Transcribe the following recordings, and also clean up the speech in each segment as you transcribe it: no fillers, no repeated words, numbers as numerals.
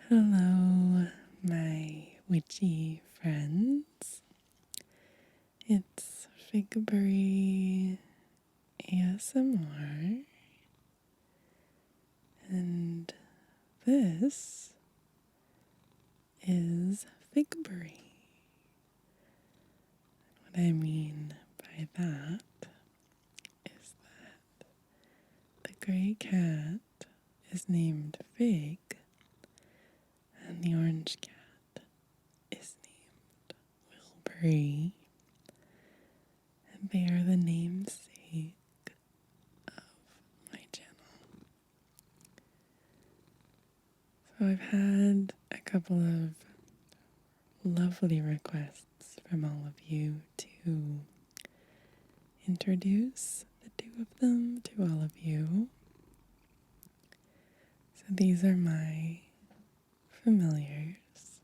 Hello, my witchy friends. It's Figbury ASMR, and this is Figbury. What I mean by that is that the gray cat is named Fig, and the orange cat is named Wilbury, and they are the namesake of my channel. So I've had a couple of lovely requests from all of you to introduce the two of them to all of you. So these are my familiars,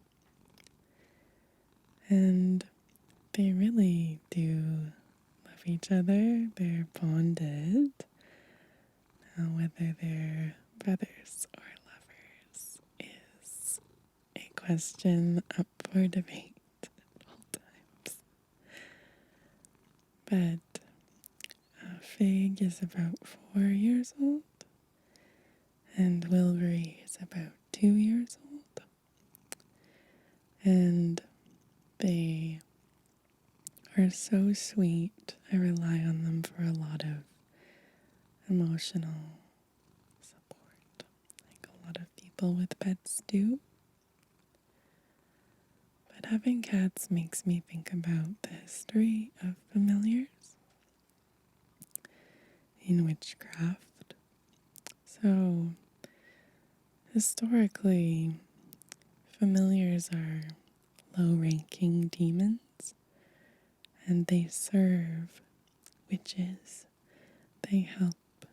and they really do love each other. They're bonded. Now, whether they're brothers or lovers is a question up for debate at all times. But Fig is about 4 years old, and Wilbury is about 2 years old. And they are so sweet. I rely on them for a lot of emotional support, like a lot of people with pets do. But having cats makes me think about the history of familiars in witchcraft. So, historically, familiars are low-ranking demons, and they serve witches. They help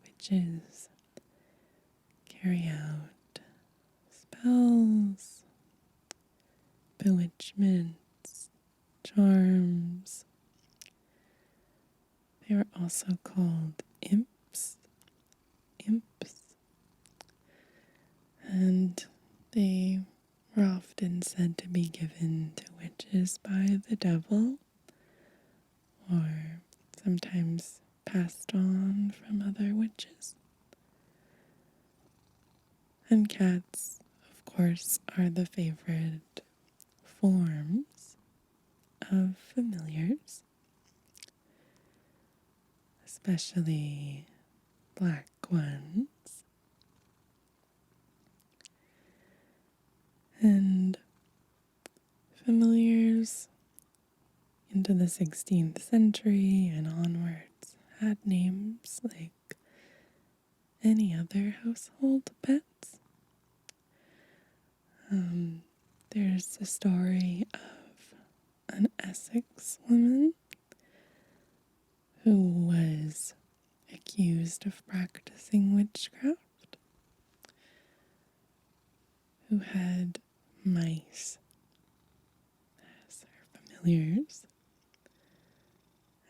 witches carry out spells, bewitchments, charms. They are also called imps, and they were often said to be given to witches by the devil, or sometimes passed on from other witches. And cats, of course, are the favorite forms of familiars, especially black ones. And familiars into the 16th century and onwards had names like any other household pets. There's a story of an Essex woman who was accused of practicing witchcraft, who had mice as her familiars,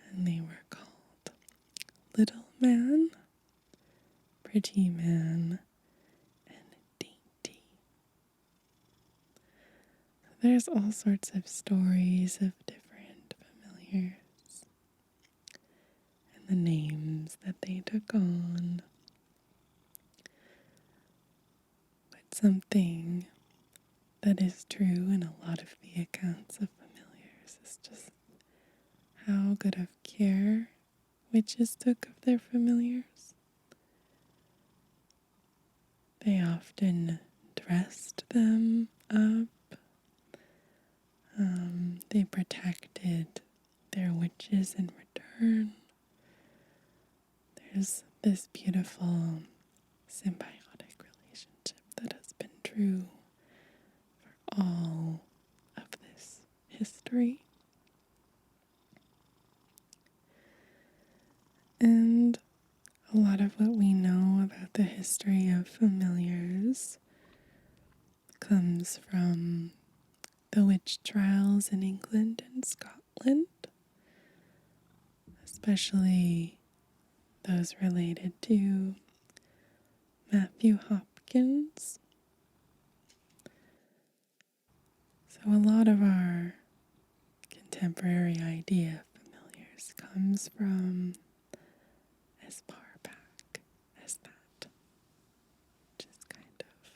and they were called Little Man, Pretty Man, and Dainty. There's all sorts of stories of different familiars and the names that they took on. But something that is true in a lot of the accounts of familiars is just how good of care witches took of their familiars. They often dressed them up. They protected their witches in return. There's this beautiful symbiotic relationship that has been true for all of this history. And a lot of what we know about the history of familiars comes from the witch trials in England and Scotland, especially those related to Matthew Hopkins, So a lot of our contemporary idea of familiars comes from as far back as that, which is kind of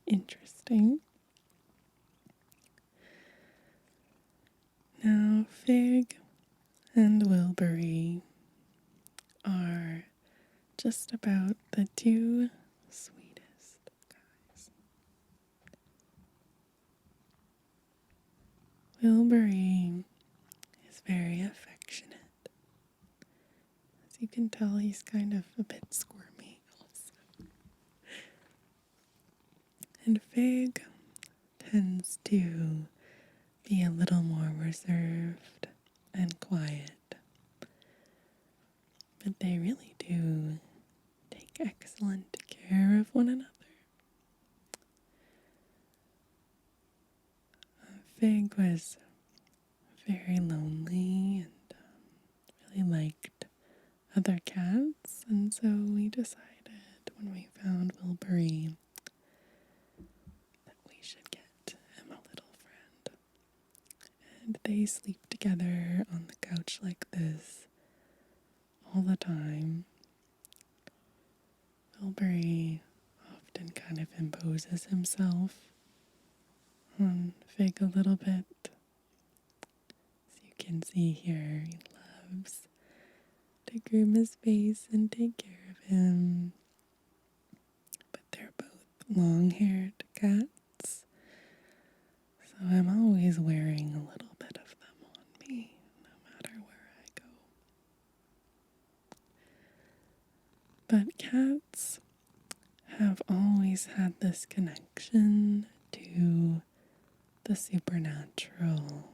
interesting. Now, Fig and Wilbury are just about the two sweetest guys. Wilbury is very affectionate. As you can tell, he's kind of a bit squirmy also. And Fig tends to be a little more reserved and quiet. But they really do take excellent care of one another. Fig was very lonely and really liked other cats, and so we decided when we found Wilbury that we should get him a little friend. And they sleep together on the couch like this all the time. Wilbury often kind of imposes himself on Fig a little bit. As you can see here, he loves to groom his face and take care of him. But they're both long-haired cats, so I'm always wearing a little bit of them on me, no matter where I go. But cats have always had this connection to the supernatural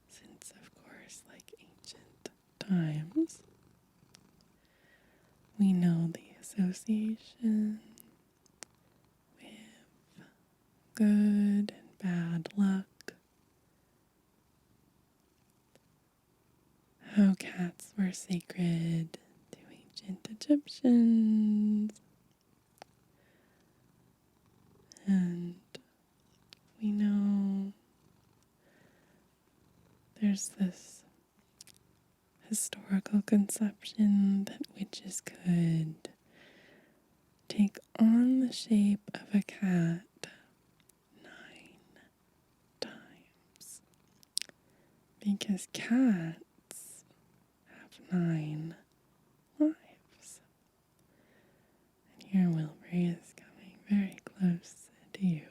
since, of course, like ancient times. We know the association with good and bad luck, how cats were sacred to ancient Egyptians, and we know there's this historical conception that witches could take on the shape of a cat 9 times, because cats have 9 lives. And here Wilbury is coming very close to you.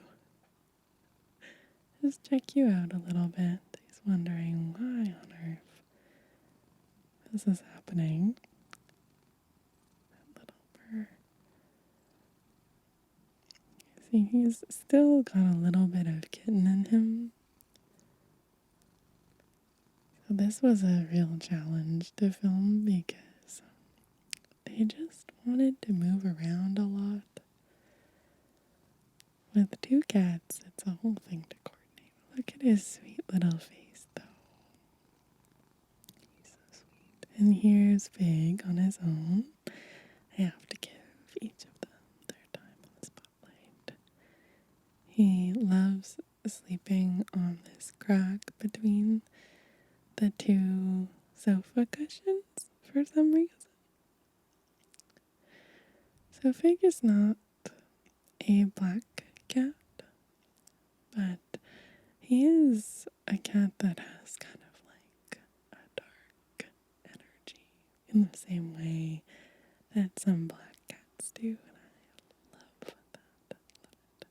Just check you out a little bit. He's wondering why on earth this is happening. That little purr. See, he's still got a little bit of kitten in him. So this was a real challenge to film because they just wanted to move around a lot. With 2 cats, it's a whole thing to coordinate. Look at his sweet little face, though. He's so sweet. And here's Fig on his own. I have to give each of them their time on the spotlight. He loves sleeping on this crack between the 2 sofa cushions for some reason. So Fig is not a black cat, but he is a cat that has kind of like a dark energy in the same way that some black cats do, and I love that. Love it.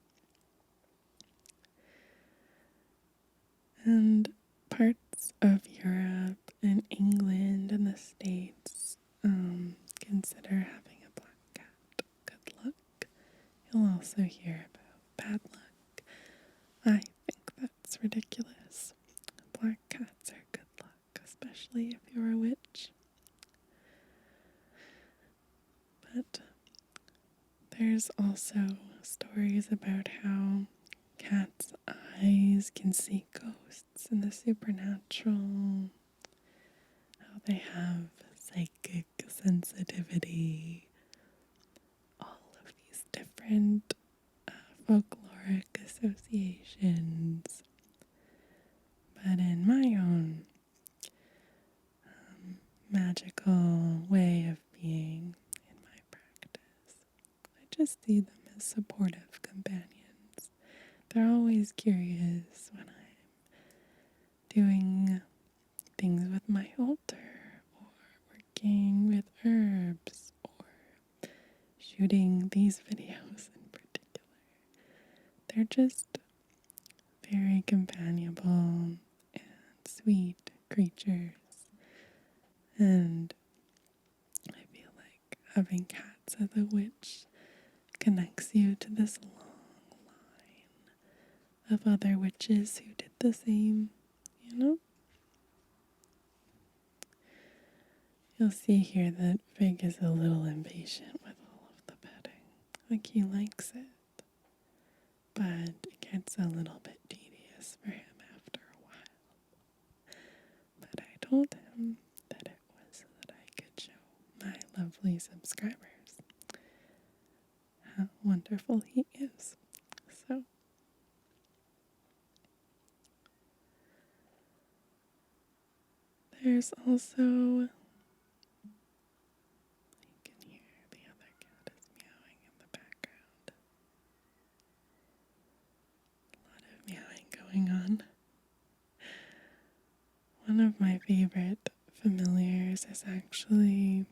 And parts of Europe and England and the States consider having a black cat good luck. You'll also hear about bad luck. I think that's ridiculous. Black cats are good luck, especially if you're a witch. But there's also stories about how cats' eyes can see ghosts in the supernatural, how they have psychic sensitivity, all of these different folkloric associations, but in my own magical way of being in my practice, I just see them as supportive companions. They're always curious when I'm doing things with my altar, or working with herbs, or shooting these videos in particular. They're just very companionable and sweet creatures. And I feel like having cats as a witch connects you to this long line of other witches who did the same, you know? You'll see here that Fig is a little impatient with all of the petting. Like, he likes it, but it gets a little bit tedious for him after a while. But I told him that it was so that I could show my lovely subscribers how wonderful he is. So there's also, you can hear the other cat is meowing in the background. A lot of meowing going on. One of my favorite familiars is actually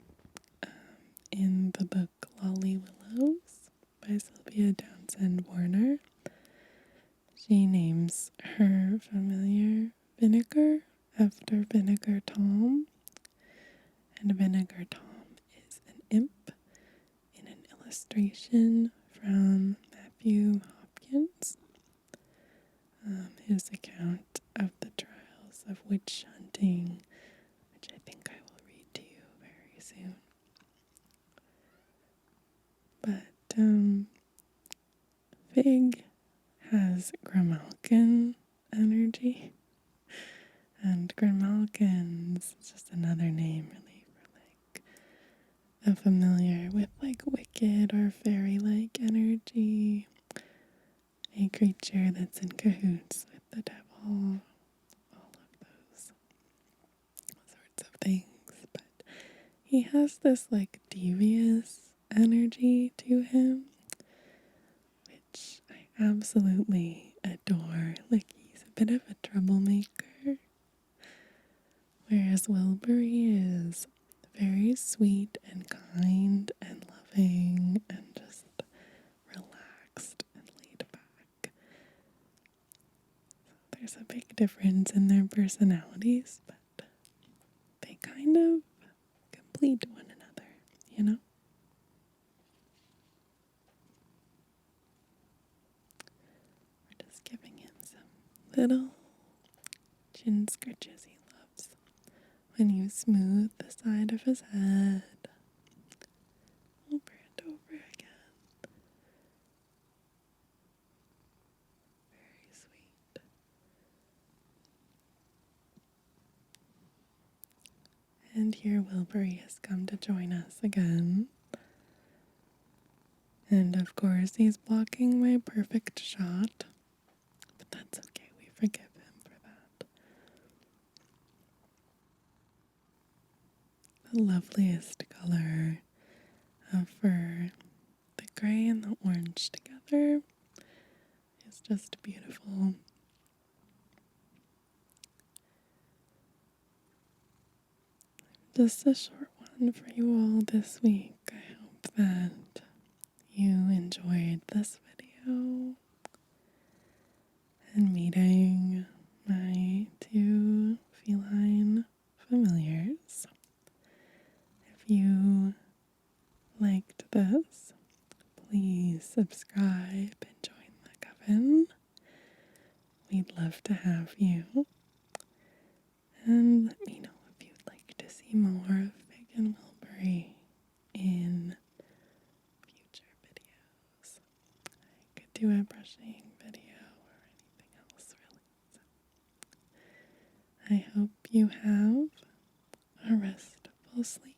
in the book Lolly Willows by Sylvia Townsend Warner. She names her familiar Vinegar after Vinegar Tom. And Vinegar Tom is an imp in an illustration from Matthew Hopkins. His account of the trials of witch hunting, which I think I will read to you very soon. But Fig has Grimalkin energy, and Grimalkins is just another name really for like a familiar with like wicked or fairy-like energy, a creature that's in cahoots with the devil, all of those sorts of things. But he has this like devious energy to him, which I absolutely adore. Like, he's a bit of a troublemaker, whereas Wilbury is very sweet and kind and loving and just relaxed and laid back. So there's a big difference in their personalities, but they kind of complete one another, you know? We're just giving him some little chin scratches he loves when you smooth the side of his head over and over again. Very sweet. And here Wilbury has come to join us again. And of course he's blocking my perfect shot. But that's okay, we forgive him for that. The loveliest color of fur, the gray and the orange together, is just beautiful. Just a short one for you all this week. I hope that you enjoyed this video and meeting my two feline familiars. If you liked this, please subscribe and join the coven. We'd love to have you. And let me know if you'd like to see more of Fig and Wilbury in future videos. I could do a brushing video or anything else really. So I hope you have a restful sleep.